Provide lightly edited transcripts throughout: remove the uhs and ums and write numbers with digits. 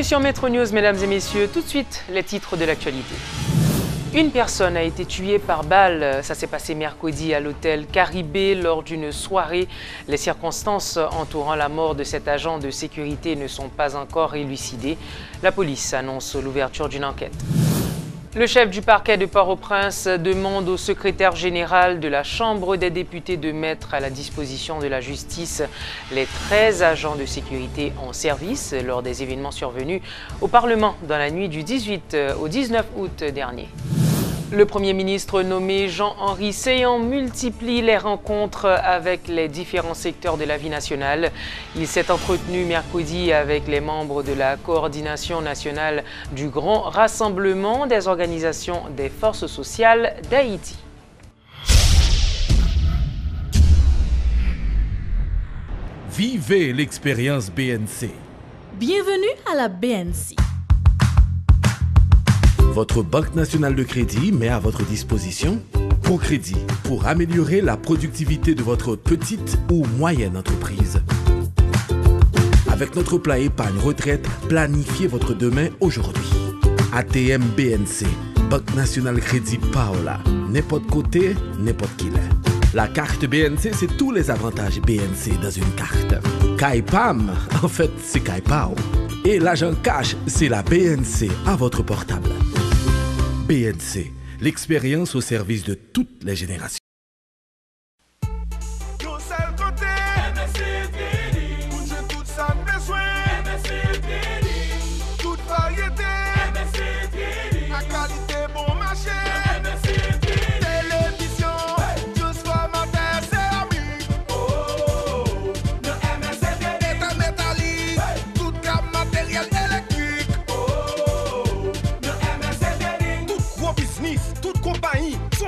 Bienvenue sur Metro News, mesdames et messieurs. Tout de suite, les titres de l'actualité. Une personne a été tuée par balle. Ça s'est passé mercredi à l'hôtel Caribé lors d'une soirée. Les circonstances entourant la mort de cet agent de sécurité ne sont pas encore élucidées. La police annonce l'ouverture d'une enquête. Le chef du parquet de Port-au-Prince demande au secrétaire général de la Chambre des députés de mettre à la disposition de la justice les 13 agents de sécurité en service lors des événements survenus au Parlement dans la nuit du 18 au 19 août dernier. Le Premier ministre nommé Jean-Henri Séan multiplie les rencontres avec les différents secteurs de la vie nationale. Il s'est entretenu mercredi avec les membres de la coordination nationale du Grand Rassemblement des organisations des forces sociales d'Haïti. Vivez l'expérience BNC. Bienvenue à la BNC. Votre Banque nationale de crédit met à votre disposition ProCrédit pour améliorer la productivité de votre petite ou moyenne entreprise. Avec notre plan épargne retraite, planifiez votre demain aujourd'hui. ATM BNC, Banque nationale crédit Paola. N'importe côté, n'importe qui l'est. La carte BNC, c'est tous les avantages BNC dans une carte. Kaipam, en fait, c'est Kaipao. Et l'agent cash, c'est la BNC à votre portable. BNC, l'expérience au service de toutes les générations.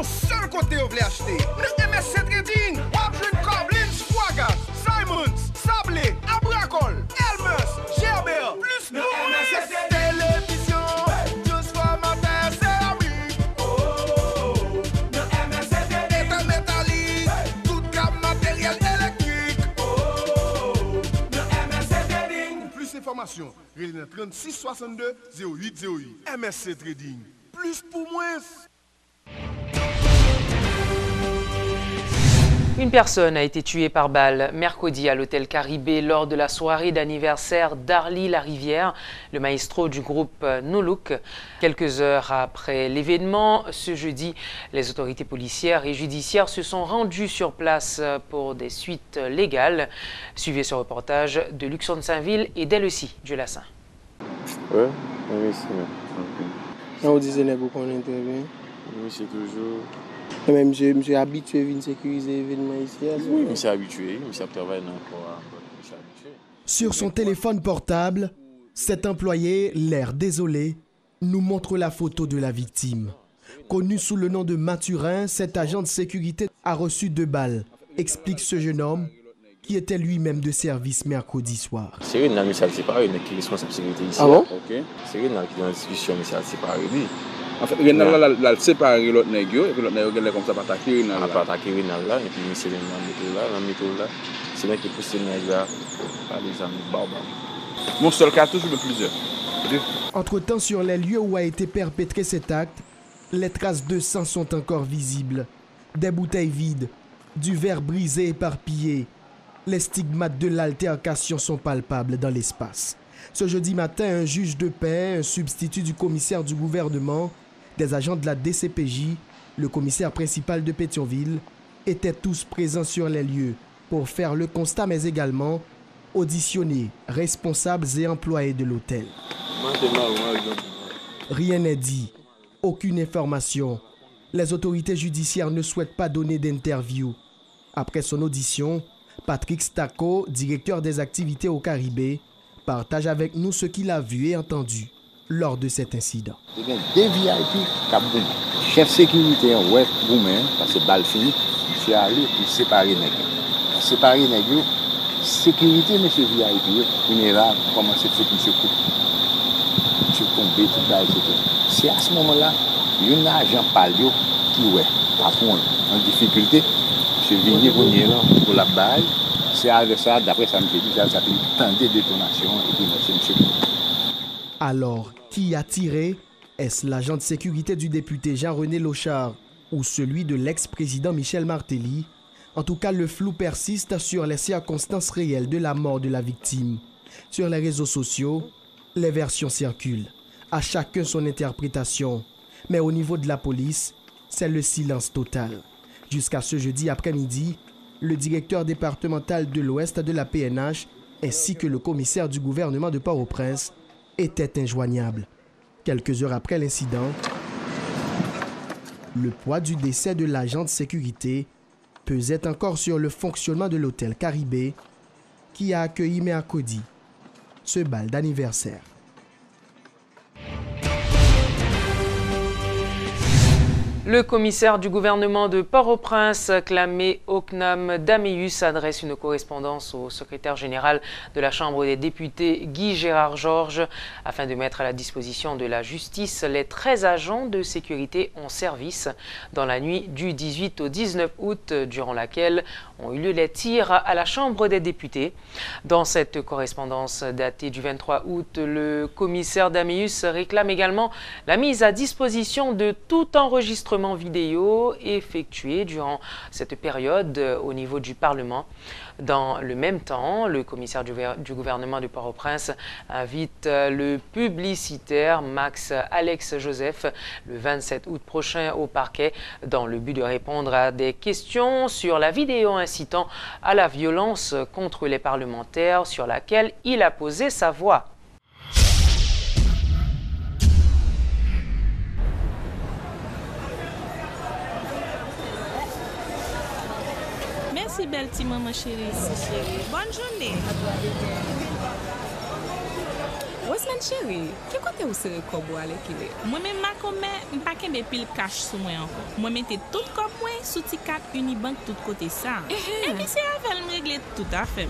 Seul côté où vous voulez acheter. Le MSC Trading, Wapjun, Coblin, Swagas, Simons, Sablé, Abracol, Elmer, Gerber, plus le MSC Télévision, juste formateur, c'est le MSC État métallique, toute gamme matériel électrique. Le MSC Trading. Plus d'informations, relais 36 62 08 08. MSC Trading. Plus pour moins. Une personne a été tuée par balle mercredi à l'hôtel Caribé lors de la soirée d'anniversaire d'Arly Larivière, le maestro du groupe No Look. Quelques heures après l'événement, ce jeudi, les autorités policières et judiciaires se sont rendues sur place pour des suites légales. Suivez ce reportage de Luxon Saint-Ville et d'Eleusi Dieulassant. Oui, c'est bien. On disait beaucoup qu'on intervient. Oui, c'est toujours. Même je suis habitué à venir sécuriser l'événement ici. Oui, je suis habitué. Je suis habitué. Sur son téléphone portable, cet employé, l'air désolé, nous montre la photo de la victime. Connu sous le nom de Mathurin, cet agent de sécurité a reçu 2 balles, explique ce jeune homme qui était lui-même de service mercredi soir. C'est une amie, c'est pas une qui est responsable de sécurité ici. Ah bon? Ok. C'est une qui est dans la discussion, mais c'est pas lui. En fait, il y a la séparé l'autre nègre et puis l'autre nègre est comme ça pour attaquer Renal. Pour attaquer Renal là, et puis c'est dans le métro là. C'est là qui pousse le nègre là par les amis barbares. Mon seul cas toujours de plusieurs. Entre-temps, sur les lieux où a été perpétré cet acte, les traces de sang sont encore visibles. Des bouteilles vides, du verre brisé éparpillé. Les stigmates de l'altercation sont palpables dans l'espace. Ce jeudi matin, un juge de paix, un substitut du commissaire du gouvernement, des agents de la DCPJ, le commissaire principal de Pétionville, étaient tous présents sur les lieux pour faire le constat, mais également auditionner responsables et employés de l'hôtel. Rien n'est dit, aucune information. Les autorités judiciaires ne souhaitent pas donner d'interview. Après son audition, Patrick Stacco, directeur des activités au Caribé, partage avec nous ce qu'il a vu et entendu lors de cet incident. Il y a des VIP Kaboum. Chef sécurité en Ouest Roumain, parce que balle fini, je suis allé pour séparer les nègres. Séparer les nègres, sécurité, monsieur VIP, vulnérable, commencer à faire monsieur coup. Monsieur tombé, tout ça, etc. C'est à ce moment-là, il y a un agent palio qui, par contre, en difficulté, je suis venu pour la balle. C'est avec ça, d'après ça me fait dit, ça s'appelle tant de détonation et puis monsieur. Alors, qui a tiré? Est-ce l'agent de sécurité du député Jean-René Lochard ou celui de l'ex-président Michel Martelly? En tout cas, le flou persiste sur les circonstances réelles de la mort de la victime. Sur les réseaux sociaux, les versions circulent. À chacun son interprétation. Mais au niveau de la police, c'est le silence total. Jusqu'à ce jeudi après-midi, le directeur départemental de l'Ouest de la PNH ainsi que le commissaire du gouvernement de Port-au-Prince étaient injoignables. Quelques heures après l'incident, le poids du décès de l'agent de sécurité pesait encore sur le fonctionnement de l'hôtel Caribé qui a accueilli mercredi ce bal d'anniversaire. Le commissaire du gouvernement de Port-au-Prince, Klamé Oknam Daméus, adresse une correspondance au secrétaire général de la Chambre des députés, Guy Gérard Georges, afin de mettre à la disposition de la justice les 13 agents de sécurité en service dans la nuit du 18 au 19 août, durant laquelle ont eu lieu les tirs à la Chambre des députés. Dans cette correspondance datée du 23 août, le commissaire Daméus réclame également la mise à disposition de tout enregistrement vidéo effectué durant cette période au niveau du Parlement. Dans le même temps, le commissaire du gouvernement de Port-au-Prince invite le publicitaire Max Alex Joseph le 27 août prochain au parquet dans le but de répondre à des questions sur la vidéo incitant à la violence contre les parlementaires sur laquelle il a posé sa voix. Merci belle petite maman chérie. Bonne journée. Wesman chérie, qui côté vous serez kobo avec lui? Moi-même ma commet, pas qu'un pile cash sur moi encore. Moi mettez tout comme moi sous T4 Unibank tout côté ça. Et puis c'est avec me régler tout à fait.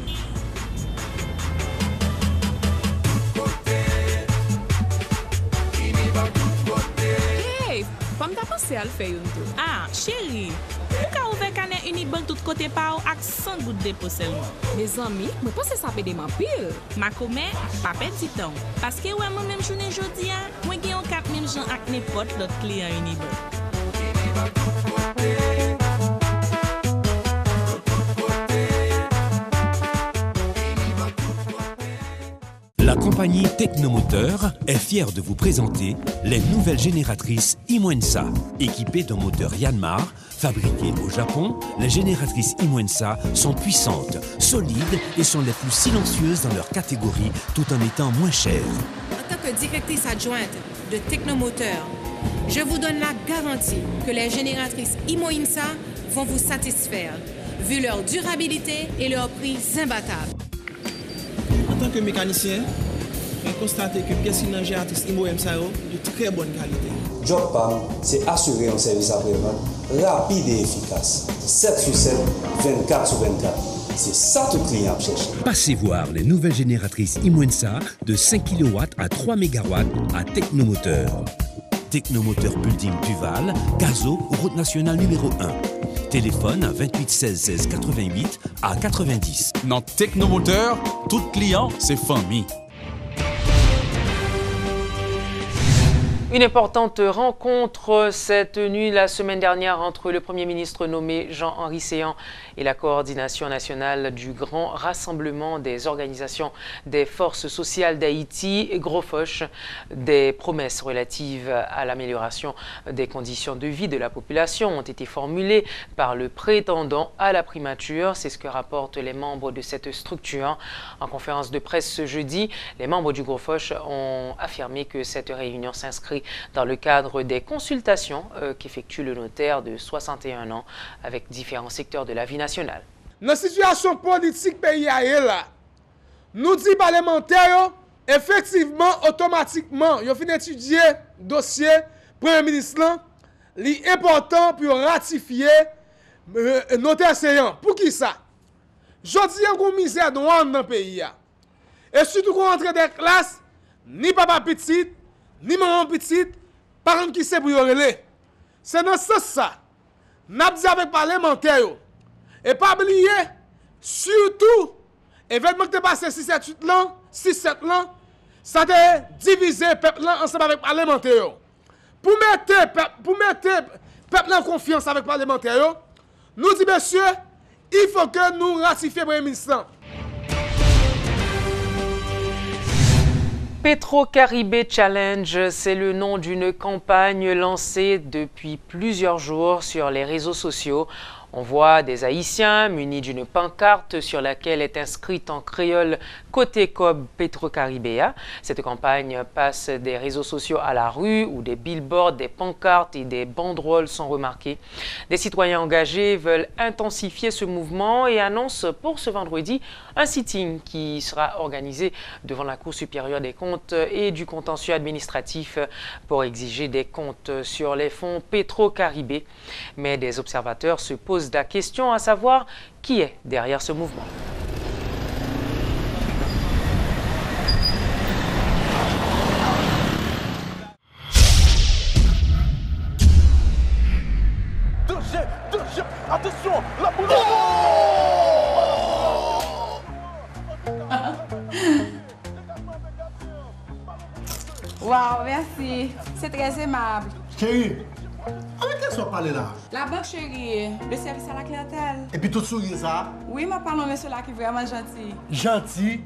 Hey, comme t'as pensé à le faire une tout? Ah, chérie. Pourquoi vous faites qu'un Unibank tout côté par avec 100 gouttes de dépôt seulement? Mes amis, je pense que ça peut des pile. Ma commet, pas petit temps. Parce que ouais, moi même journée jeudi, moi j'ai 4000 gens avec n'importe l'autre client Unibank. La compagnie Technomoteur est fière de vous présenter les nouvelles génératrices Imoensa. Équipées d'un moteur Yanmar, fabriquées au Japon, les génératrices Imoensa sont puissantes, solides et sont les plus silencieuses dans leur catégorie tout en étant moins chères. En tant que directrice adjointe de Technomoteur, je vous donne la garantie que les génératrices Imoensa vont vous satisfaire, vu leur durabilité et leur prix imbattable. En tant que mécanicien, j'ai constaté que pièces génératrices Imoensa de très bonne qualité. Job PAM, c'est assurer un service après-vente rapide et efficace. 7 sur 7, 24 sur 24. C'est ça tout client cherche. Passez voir les nouvelles génératrices Imoensa de 5 kW à 3 MW à Technomoteur. Technomoteur Building Duval, Gazo, route nationale numéro 1. Téléphone à 28 16 16 88 à 90. Dans Technomoteur, tout client, c'est famille. Une importante rencontre s'est tenue la semaine dernière entre le Premier ministre nommé Jean-Henri Séan et la coordination nationale du Grand Rassemblement des organisations des forces sociales d'Haïti, GROFOCH. Des promesses relatives à l'amélioration des conditions de vie de la population ont été formulées par le prétendant à la primature. C'est ce que rapportent les membres de cette structure. En conférence de presse ce jeudi, les membres du GROFOCH ont affirmé que cette réunion s'inscrit dans le cadre des consultations qu'effectue le notaire de 61 ans avec différents secteurs de la vie nationale. Dans la situation politique pays là, nous dit parlementaires, effectivement, automatiquement, ils fin étudier le dossier Premier ministre, c'est important pour ratifier notaire Séan. Pour qui ça? Je dis qu'on a une misère dans le pays. Et surtout qu'on entre des classes, ni papa petit, ni maman petite, par exemple qui sait pour y relayer. C'est dans ce sens ça. N'a dit avec parlementaires. Et pas oublier, surtout, événement qui est passé 6-7 ans, Ça te diviser le peuple ensemble avec les parlementaires. Pour mettre peuple en confiance avec les parlementaires, nous disons, messieurs, il faut que nous ratifions le Premier ministre. Petro-Caribé Challenge, c'est le nom d'une campagne lancée depuis plusieurs jours sur les réseaux sociaux. On voit des Haïtiens munis d'une pancarte sur laquelle est inscrite en créole Côté Cob Petro-Caribéa. Cette campagne passe des réseaux sociaux à la rue où des billboards, des pancartes et des banderoles sont remarqués. Des citoyens engagés veulent intensifier ce mouvement et annoncent pour ce vendredi un sitting qui sera organisé devant la Cour supérieure des comptes et du contentieux administratif pour exiger des comptes sur les fonds Petro-Caribé. Mais des observateurs se posent la question à savoir qui est derrière ce mouvement. Attention, la boule. Wow, merci. C'est très aimable. Chérie, avec qui sont parlé là? La banque chérie, le service à la clientèle. Et puis tout sourire ça? Oui, ma parle monsieur là qui est vraiment gentil. Gentil?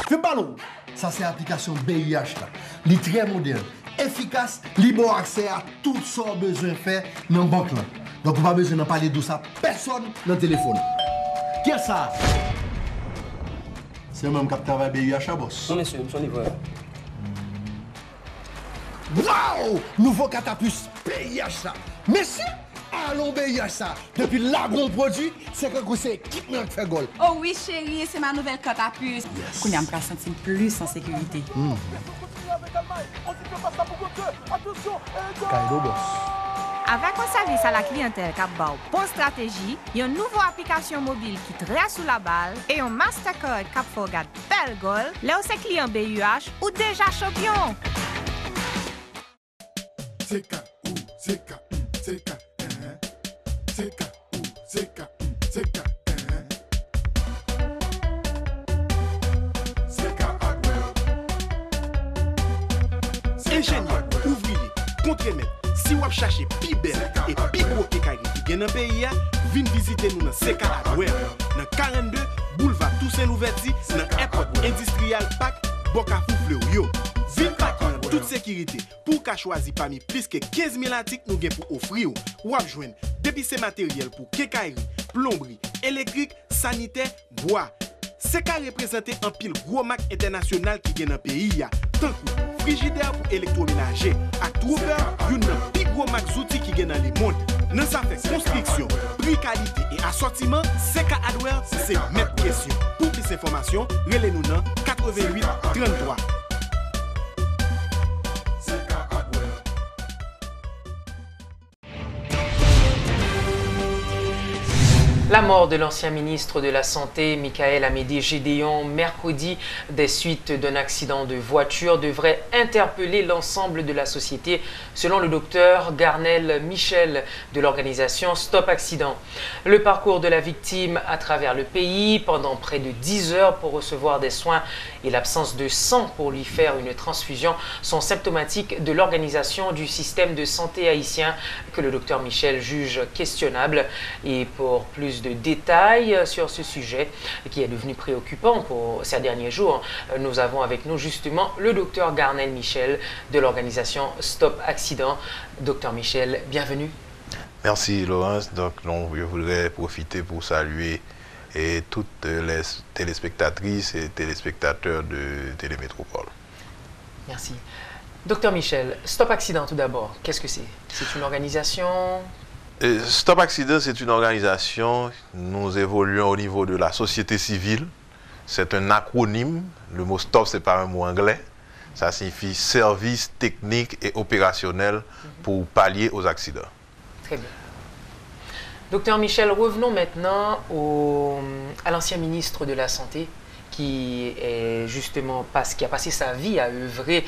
Fais ballon. Ça c'est l'application BIH là. Il est très moderne, efficace, libre accès à tout ce qu'on a besoin de faire dans la banque là. Donc on n'a pas besoin de parler de ça personne dans le téléphone. Qui est ça? C'est même qui travaille BIH à boss. Non monsieur, son livreur. Waouh! Nouveau catapus BIH ça. Merci! Allons BIH ça. Depuis là gros produit, c'est que c'est équipement qui fait goal. Oh oui chérie, c'est ma nouvelle cote à puce. Qu'on y a me sentir plus en sécurité. Kaido boss. Avec un service à la clientèle qui a une bonne stratégie, une nouvelle application mobile qui traite sous la balle et un Mastercard qui fait regarder belle goal, là où c'est client BUH ou déjà champion. Ingénieur, ouvrier, contremaître, si vous cherchez plus belle et plus gros que Kairi qui est dans le pays, venez visiter nous dans CK Hardware, dans 42 boulevard Toussaint Louverture, dans l'airport industriel Park, Boka Foufleur. Venez paquer en toute sécurité pour qu'à choisir parmi plus que 15 000 articles nous avons pour offrir. Ou à joindre depuis ces matériels pour quincaillerie, plomberie, électrique, sanitaire, bois. C'est qu'à représenter un pile gros marque international qui vient dans le pays. Tant que frigidaire pour électroménager, à Trouver, il y a un plus gros marque d'outils qui vient dans le monde. Dans sa fait construction, prix, qualité et assortiment, CK Hardware, c'est mettre question. Pour plus d'informations, relez-nous dans 88 33. La mort de l'ancien ministre de la Santé, Michael Amédée Gédéon, mercredi, des suites d'un accident de voiture, devrait interpeller l'ensemble de la société, selon le docteur Garnel Michel de l'organisation Stop Accident. Le parcours de la victime à travers le pays pendant près de 10 heures pour recevoir des soins et l'absence de sang pour lui faire une transfusion sont symptomatiques de l'organisation du système de santé haïtien que le docteur Michel juge questionnable. Et pour plus de détails sur ce sujet qui est devenu préoccupant pour ces derniers jours, nous avons avec nous justement le docteur Garnel Michel de l'organisation Stop Accident. Docteur Michel, bienvenue. Merci Laurence. Donc je voudrais profiter pour saluer toutes les téléspectatrices et téléspectateurs de Télémétropole. Merci. Docteur Michel, Stop Accident tout d'abord, qu'est-ce que c'est? C'est une organisation? Stop Accident, c'est une organisation, nous évoluons au niveau de la société civile. C'est un acronyme, le mot STOP, c'est pas un mot anglais. Ça signifie service technique et opérationnel pour pallier aux accidents. Très bien. Docteur Michel, revenons maintenant à l'ancien ministre de la Santé qui est justement qui a passé sa vie à œuvrer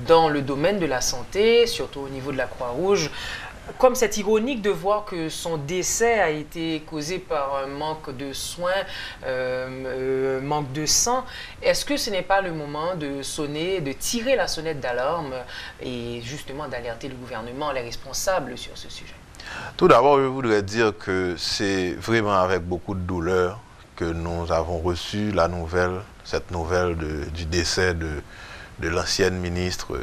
dans le domaine de la santé, surtout au niveau de la Croix-Rouge. Comme c'est ironique de voir que son décès a été causé par un manque de soins, manque de sang, est-ce que ce n'est pas le moment de sonner, de tirer la sonnette d'alarme et justement d'alerter le gouvernement, les responsables sur ce sujet? Tout d'abord, je voudrais dire que c'est vraiment avec beaucoup de douleur que nous avons reçu cette nouvelle du décès de l'ancienne ministre.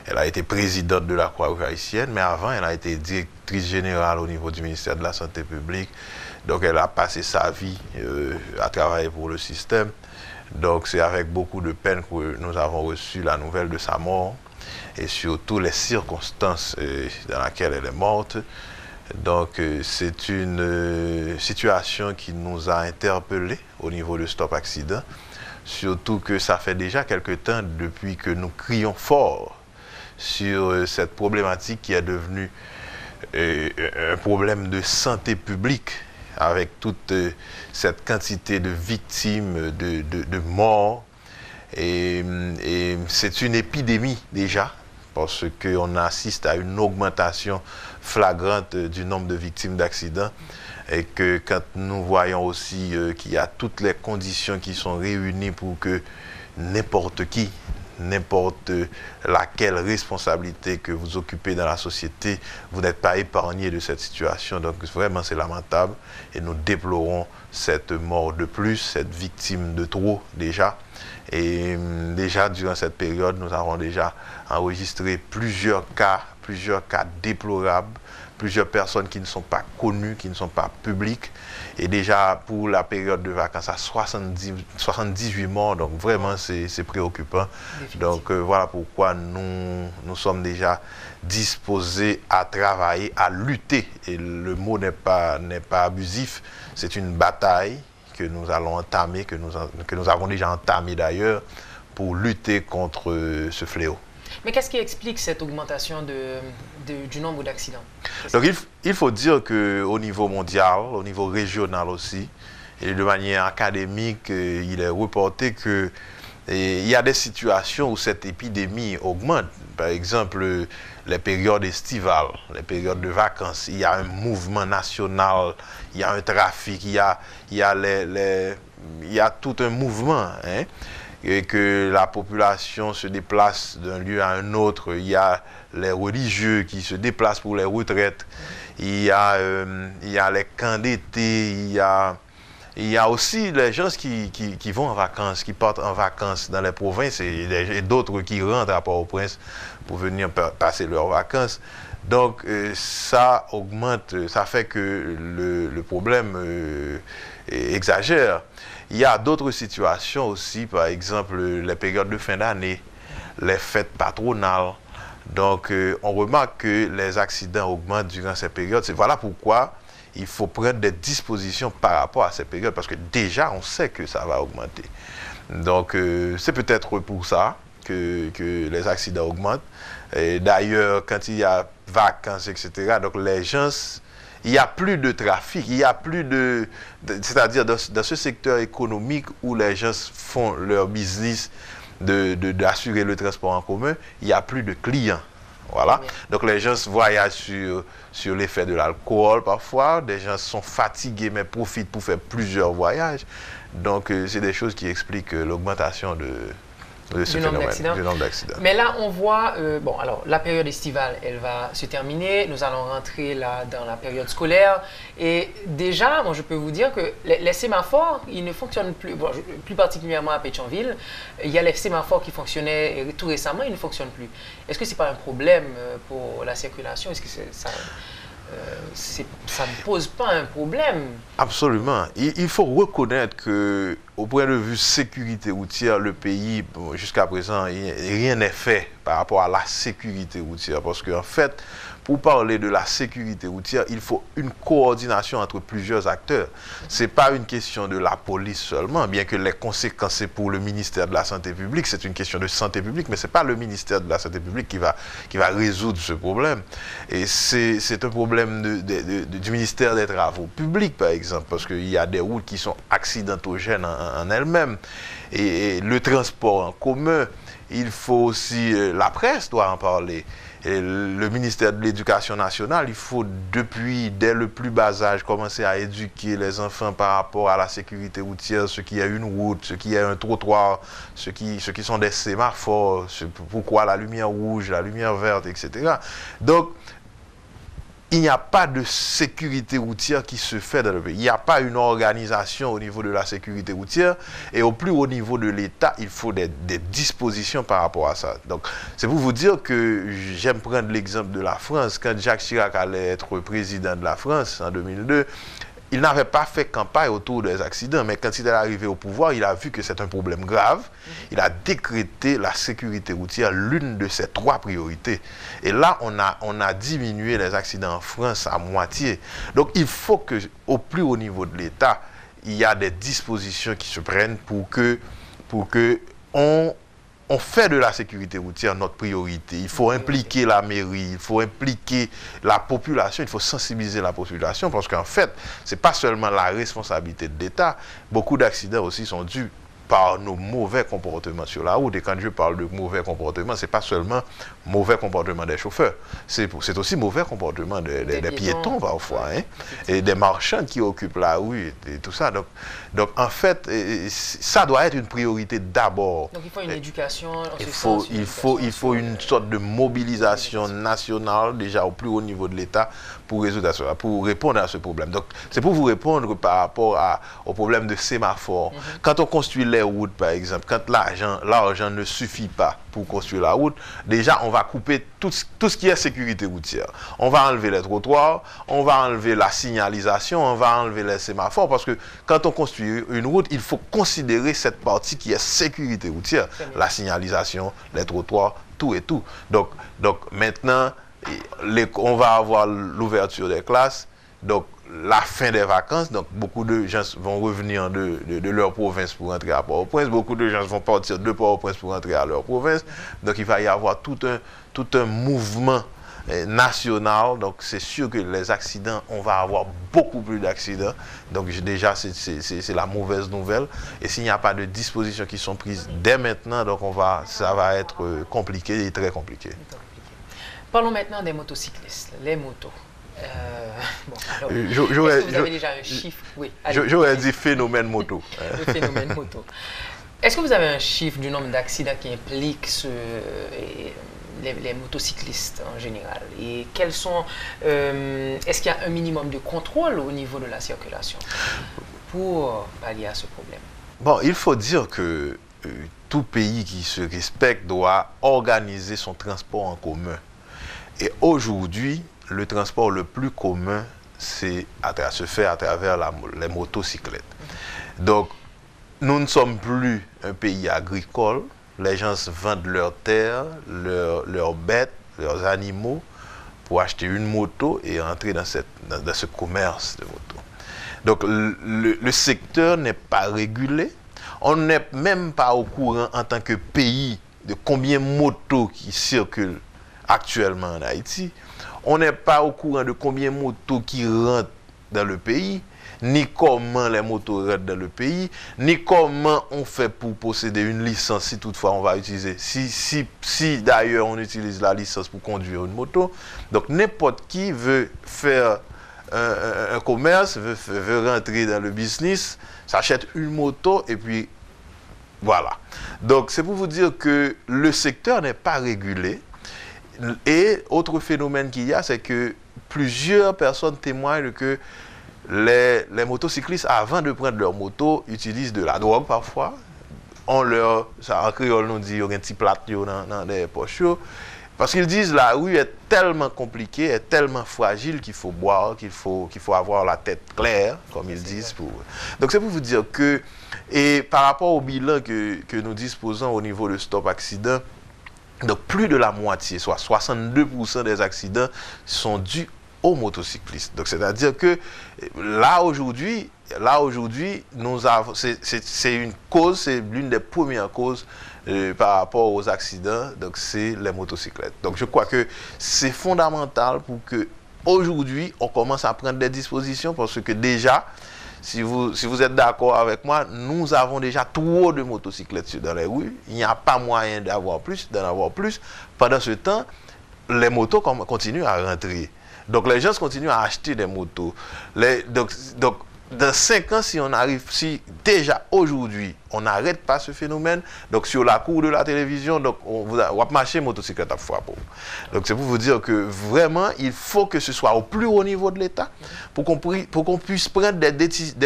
Elle a été présidente de la Croix-Rouge haïtienne, mais avant, elle a été directrice générale au niveau du ministère de la Santé publique. Donc, elle a passé sa vie à travailler pour le système. Donc, c'est avec beaucoup de peine que nous avons reçu la nouvelle de sa mort et surtout les circonstances dans lesquelles elle est morte. Donc, c'est une situation qui nous a interpellés au niveau de Stop Accident, surtout que ça fait déjà quelque temps depuis que nous crions fort sur cette problématique qui est devenue un problème de santé publique avec toute cette quantité de victimes, de morts. Et c'est une épidémie déjà, parce qu'on assiste à une augmentation flagrante du nombre de victimes d'accidents et que quand nous voyons aussi qu'il y a toutes les conditions qui sont réunies pour que n'importe qui, n'importe laquelle responsabilité que vous occupez dans la société, vous n'êtes pas épargné de cette situation. Donc vraiment c'est lamentable et nous déplorons cette mort de plus, cette victime de trop déjà. Et déjà durant cette période, nous avons déjà enregistré plusieurs cas déplorables, plusieurs personnes qui ne sont pas connues, qui ne sont pas publiques. Et déjà pour la période de vacances, à 78 morts, donc vraiment c'est préoccupant. Donc voilà pourquoi nous sommes déjà disposés à travailler, à lutter. Et le mot n'est pas abusif, c'est une bataille que nous allons entamer, que nous avons déjà entamé d'ailleurs, pour lutter contre ce fléau. Mais qu'est-ce qui explique cette augmentation du nombre d'accidents? Donc il faut dire qu'au niveau mondial, au niveau régional aussi, et de manière académique, il est reporté qu'il y a des situations où cette épidémie augmente. Par exemple, les périodes estivales, les périodes de vacances, il y a un mouvement national, il y a un trafic, il y a tout un mouvement, hein, et que la population se déplace d'un lieu à un autre. Il y a les religieux qui se déplacent pour les retraites, il y a les camps d'été, il y a aussi les gens qui vont en vacances, qui partent en vacances dans les provinces et d'autres qui rentrent à Port-au-Prince pour venir passer leurs vacances. Donc ça augmente, ça fait que le problème exagère. Il y a d'autres situations aussi, par exemple les périodes de fin d'année, les fêtes patronales. Donc on remarque que les accidents augmentent durant ces périodes. Voilà pourquoi il faut prendre des dispositions par rapport à ces périodes, parce que déjà on sait que ça va augmenter. Donc c'est peut-être pour ça que les accidents augmentent. D'ailleurs, quand il y a vacances, etc., donc les gens, il n'y a plus de trafic, il n'y a plus de... C'est-à-dire dans ce secteur économique où les gens font leur business d'assurer le transport en commun, il n'y a plus de clients. Voilà. Oui. Donc les gens voyagent sur l'effet de l'alcool parfois, des gens sont fatigués mais profitent pour faire plusieurs voyages. Donc c'est des choses qui expliquent l'augmentation de ce phénomène, du nombre d'accidents. Mais là, on voit, bon, alors, la période estivale, elle va se terminer. Nous allons rentrer là dans la période scolaire. Et déjà, moi, je peux vous dire que les sémaphores, ils ne fonctionnent plus. Bon, plus particulièrement à Pétionville, il y a les sémaphores qui fonctionnaient tout récemment, ils ne fonctionnent plus. Est-ce que ce n'est pas un problème pour la circulation? Est-ce que ça ne pose pas un problème? Absolument. Il faut reconnaître que, au point de vue sécurité routière, le pays, jusqu'à présent, rien n'est fait par rapport à la sécurité routière. Parce qu'en fait, pour parler de la sécurité routière, il faut une coordination entre plusieurs acteurs. Ce n'est pas une question de la police seulement, bien que les conséquences, c'est pour le ministère de la Santé publique, c'est une question de santé publique, mais ce n'est pas le ministère de la Santé publique qui va résoudre ce problème. Et c'est un problème du ministère des Travaux publics, par exemple, parce qu'il y a des routes qui sont accidentogènes en elles-mêmes. Et le transport en commun, il faut aussi, la presse doit en parler. le ministère de l'Éducation nationale, il faut dès le plus bas âge, commencer à éduquer les enfants par rapport à la sécurité routière, ce qui est une route, ce qui est un trottoir, ce qui sont des sémaphores, pourquoi la lumière rouge, la lumière verte, etc. Donc, il n'y a pas de sécurité routière qui se fait dans le pays. Il n'y a pas une organisation au niveau de la sécurité routière et au plus haut niveau de l'État, il faut des dispositions par rapport à ça. Donc, c'est pour vous dire que j'aime prendre l'exemple de la France. Quand Jacques Chirac allait être président de la France en 2002, il n'avait pas fait campagne autour des accidents, mais quand il est arrivé au pouvoir, il a vu que c'est un problème grave. Il a décrété la sécurité routière l'une de ses 3 priorités. Et là, on a diminué les accidents en France à moitié. Donc, il faut que, au plus haut niveau de l'État, il y a des dispositions qui se prennent pour que on fait de la sécurité routière notre priorité. Il faut impliquer la mairie, il faut impliquer la population, il faut sensibiliser la population parce qu'en fait, ce n'est pas seulement la responsabilité de l'État. Beaucoup d'accidents aussi sont dus par nos mauvais comportements sur la route. Et quand je parle de mauvais comportements, ce n'est pas seulement mauvais comportement des chauffeurs, c'est aussi mauvais comportement des piétons parfois, hein, et des marchands qui occupent la rue et tout ça. Donc en fait, ça doit être une priorité d'abord. Donc il faut une éducation. Il faut une sorte de mobilisation nationale déjà au plus haut niveau de l'État pour résoudre cela, pour répondre à ce problème. Donc c'est pour vous répondre par rapport au problème de sémaphore. Quand on construit les routes, par exemple, quand l'argent ne suffit pas pour construire la route, déjà on va couper tout ce qui est sécurité routière. On va enlever les trottoirs, on va enlever la signalisation, on va enlever les sémaphores, parce que quand on construit une route, il faut considérer cette partie qui est sécurité routière, la signalisation, les trottoirs, tout et tout. Donc maintenant, on va avoir l'ouverture des classes, donc la fin des vacances, donc beaucoup de gens vont revenir de leur province pour rentrer à Port-au-Prince, beaucoup de gens vont partir de Port-au-Prince pour rentrer à leur province, donc il va y avoir tout un mouvement national, donc c'est sûr que les accidents, on va avoir beaucoup plus d'accidents, donc déjà c'est la mauvaise nouvelle, et s'il n'y a pas de dispositions qui sont prises dès maintenant, donc ça va être compliqué et très compliqué. Parlons maintenant des motocyclistes, les motos. Est-ce que vous avez déjà un chiffre? Oui, j'aurais dit phénomène moto. Le phénomène moto. Est-ce que vous avez un chiffre du nombre d'accidents qui impliquent les motocyclistes en général? Et quels sont... est-ce qu'il y a un minimum de contrôle au niveau de la circulation pour pallier à ce problème? Bon, il faut dire que tout pays qui se respecte doit organiser son transport en commun. Et aujourd'hui, le transport le plus commun, se fait à travers les motocyclettes. Donc, nous ne sommes plus un pays agricole. Les gens vendent leurs terres, leurs bêtes, leurs animaux pour acheter une moto et entrer dans ce commerce de moto. Donc, le secteur n'est pas régulé. On n'est même pas au courant en tant que pays de combien de motos qui circulent actuellement en Haïti. On n'est pas au courant de combien de motos qui rentrent dans le pays, ni comment les motos rentrent dans le pays, ni comment on fait pour posséder une licence, si toutefois on va utiliser, si d'ailleurs on utilise la licence pour conduire une moto. Donc n'importe qui veut faire un commerce, veut rentrer dans le business, s'achète une moto et puis voilà. Donc c'est pour vous dire que le secteur n'est pas régulé. Et autre phénomène qu'il y a, c'est que plusieurs personnes témoignent que les motocyclistes, avant de prendre leur moto, utilisent de la drogue parfois. En créole, on dit qu'il y a un petit plat dans les poches. Parce qu'ils disent que la rue est tellement compliquée, est tellement fragile qu'il faut boire, qu'il faut avoir la tête claire, comme ils disent. Donc c'est pour vous dire que, et par rapport au bilan que nous disposons au niveau de Stop Accident, donc plus de la moitié, soit 62% des accidents sont dus aux motocyclistes. Donc c'est-à-dire que là aujourd'hui, nous avons, c'est une cause, c'est l'une des premières causes par rapport aux accidents, donc c'est les motocyclettes. Donc je crois que c'est fondamental pour que aujourd'hui on commence à prendre des dispositions, parce que déjà, si vous êtes d'accord avec moi, nous avons déjà trop de motocyclettes dans les rues. Il n'y a pas moyen d'en avoir plus. Pendant ce temps, les motos continuent à rentrer. Donc les gens continuent à acheter des motos. Donc dans 5 ans, si déjà aujourd'hui, on n'arrête pas ce phénomène, donc sur la cour de la télévision, donc on va marcher motocyclette à fois. Donc c'est pour vous dire que vraiment, il faut que ce soit au plus haut niveau de l'État pour qu'on puisse prendre des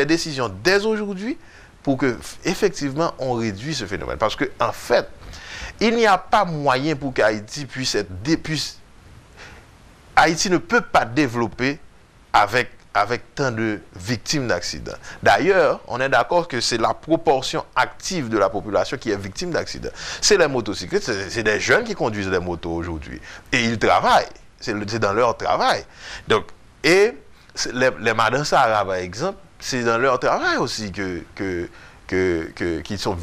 décisions dès aujourd'hui pour que effectivement on réduise ce phénomène. Parce que en fait, il n'y a pas moyen pour qu'Haïti Haïti ne peut pas développer avec tant de victimes d'accidents. D'ailleurs, on est d'accord que c'est la proportion active de la population qui est victime d'accidents. C'est les motocyclistes, c'est des jeunes qui conduisent les motos aujourd'hui. Et ils travaillent. C'est dans leur travail. Donc, et les Madansa arabes, par exemple, c'est dans leur travail aussi qu'elles sont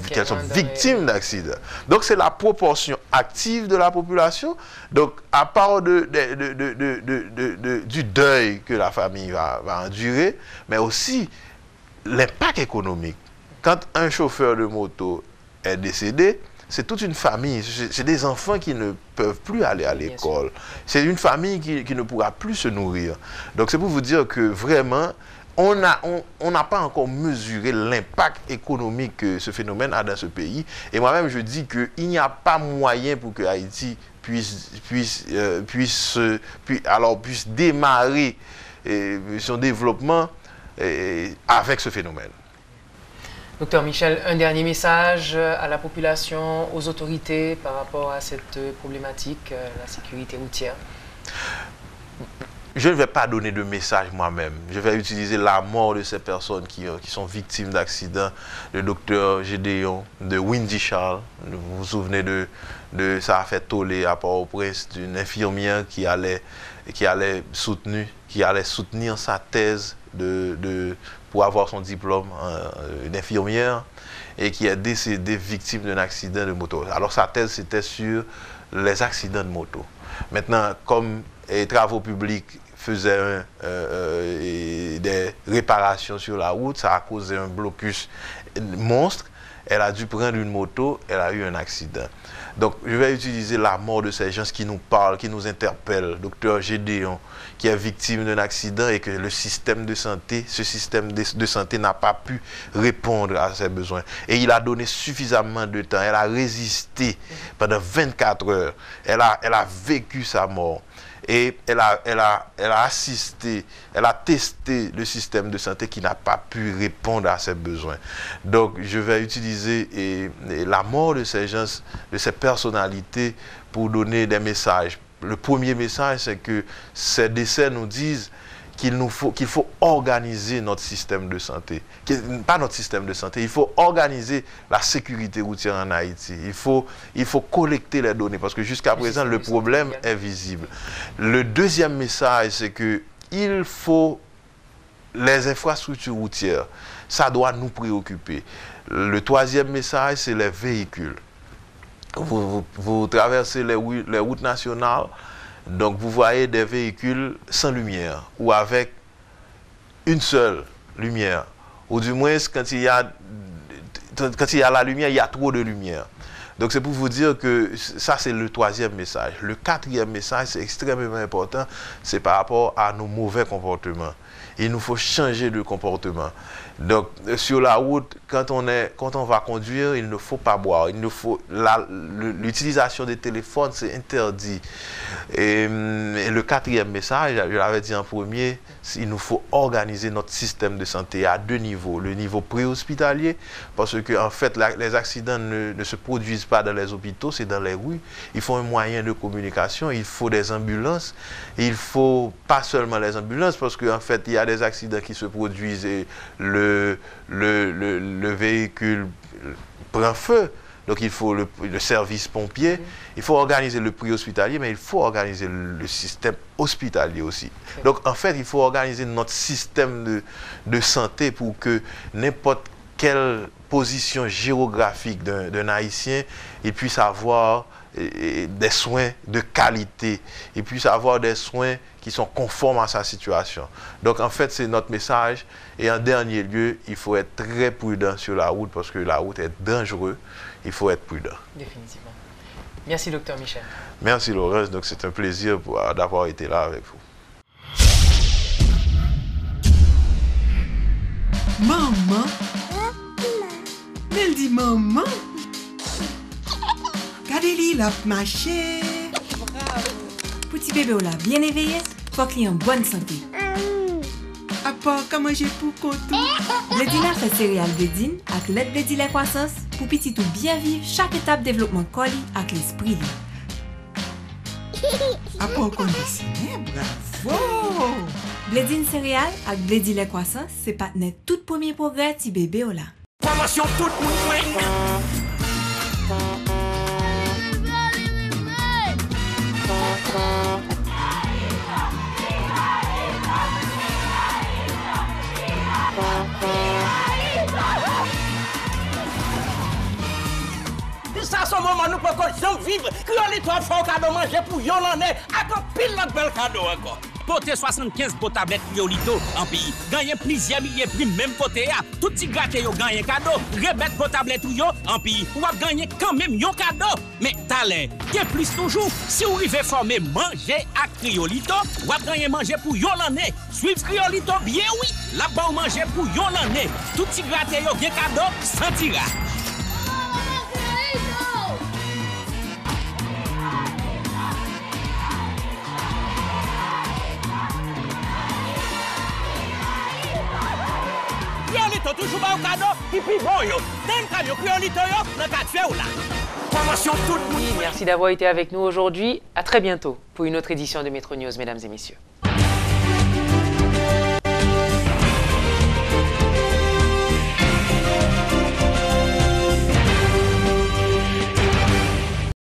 victimes d'accidents. Donc c'est la proportion active de la population. Donc à part du deuil que la famille va endurer, mais aussi l'impact économique. Quand un chauffeur de moto est décédé, c'est toute une famille, c'est des enfants qui ne peuvent plus aller à l'école. C'est une famille qui ne pourra plus se nourrir. Donc c'est pour vous dire que vraiment, on n'a pas encore mesuré l'impact économique que ce phénomène a dans ce pays. Et moi-même, je dis qu'il n'y a pas moyen pour que Haïti puisse démarrer son développement avec ce phénomène. Docteur Michel, un dernier message à la population, aux autorités par rapport à cette problématique, la sécurité routière. Je ne vais pas donner de message moi-même. Je vais utiliser la mort de ces personnes qui sont victimes d'accidents, le docteur Gédéon, de Windy Charles. Vous vous souvenez de ça a fait toller à Port-au-Prince d'une infirmière qui allait soutenir sa thèse pour avoir son diplôme d'infirmière et qui est décédée victime d'un accident de moto. Alors sa thèse c'était sur les accidents de moto. Maintenant, comme les travaux publics faisaient des réparations sur la route, ça a causé un blocus monstre. Elle a dû prendre une moto, elle a eu un accident. Donc, je vais utiliser la mort de ces gens qui nous parlent, qui nous interpellent. Docteur Gédéon, qui est victime d'un accident et que le système de santé, ce système de santé n'a pas pu répondre à ses besoins. Et il a donné suffisamment de temps. Elle a résisté pendant 24 heures. Elle a vécu sa mort. Et elle a assisté, elle a testé le système de santé qui n'a pas pu répondre à ses besoins. Donc, je vais utiliser la mort de ces gens, de ces personnalités pour donner des messages. Le premier message, c'est que ces décès nous disent qu'il faut organiser notre système de santé. Pas notre système de santé, il faut organiser la sécurité routière en Haïti. Il faut collecter les données parce que jusqu'à présent, le problème est visible. Le deuxième message, c'est que il faut les infrastructures routières. Ça doit nous préoccuper. Le troisième message, c'est les véhicules. Vous traversez les routes nationales, donc vous voyez des véhicules sans lumière ou avec une seule lumière. Ou du moins, quand il y a la lumière, il y a trop de lumière. Donc c'est pour vous dire que ça c'est le troisième message. Le quatrième message, c'est extrêmement important, c'est par rapport à nos mauvais comportements. Il nous faut changer de comportement. Donc, sur la route, quand on va conduire, il ne faut pas boire. L'utilisation des téléphones, c'est interdit. Et le quatrième message, je l'avais dit en premier, il nous faut organiser notre système de santé à deux niveaux. Le niveau préhospitalier, parce que en fait, les accidents ne se produisent pas dans les hôpitaux, c'est dans les rues. Il faut un moyen de communication, il faut des ambulances. Il faut pas seulement les ambulances, parce qu'en fait, il y a des accidents qui se produisent et le véhicule prend feu. Donc il faut le service pompier, il faut organiser le prix hospitalier, mais il faut organiser le système hospitalier aussi. Donc en fait, il faut organiser notre système de santé pour que n'importe quelle position géographique d'un Haïtien, il puisse avoir des soins de qualité, il puisse avoir des soins qui sont conformes à sa situation. Donc en fait, c'est notre message. Et en dernier lieu, il faut être très prudent sur la route parce que la route est dangereuse. Il faut être prudent. Définitivement. Merci, docteur Michel. Merci, Laurence. Donc, c'est un plaisir d'avoir été là avec vous. Maman? Elle dit maman? Regardez-lui, il a marché. Petit bébé là, bien éveillé, faut qu'il ait en bonne santé. À part comment j'ai pour contour. Blédina fait céréales Blédine avec l'aide Blédine croissance pour petit tout bien vivre chaque étape développement colis avec l'esprit. À part conditionné, bravo! Blédine céréales avec Blédine croissance, c'est partenaire tout premier progrès petit bébé là. Promotion tout le monde. Ça, ce moment, nous pouvons jamais vivre. Créolito a fait un cadeau manger pour Yolande. Attends, pile l'autre bel cadeau encore. Porter 75 pots tablettes Créolito en pays. Gagner plusieurs milliers de prix, même côté. Tout petit gâté, yo gagné cadeau. Remettre pots tablettes en pays. Ou gagner quand même un cadeau. Mais talent, bien plus toujours. Si vous arrivez former manger à Créolito, ou gagner manger pour Yolande. Suivre Créolito bien oui. Là-bas, manger pour Yolande. Tout petit gâté, yo bien cadeau, sans tirage. Toujours pas au cadeau, et puis bon yo. D'un cadeau, Créolito yo, dans ta fait ou là. Promotion tout le monde. Merci d'avoir été avec nous aujourd'hui. À très bientôt pour une autre édition de Métro News, mesdames et messieurs.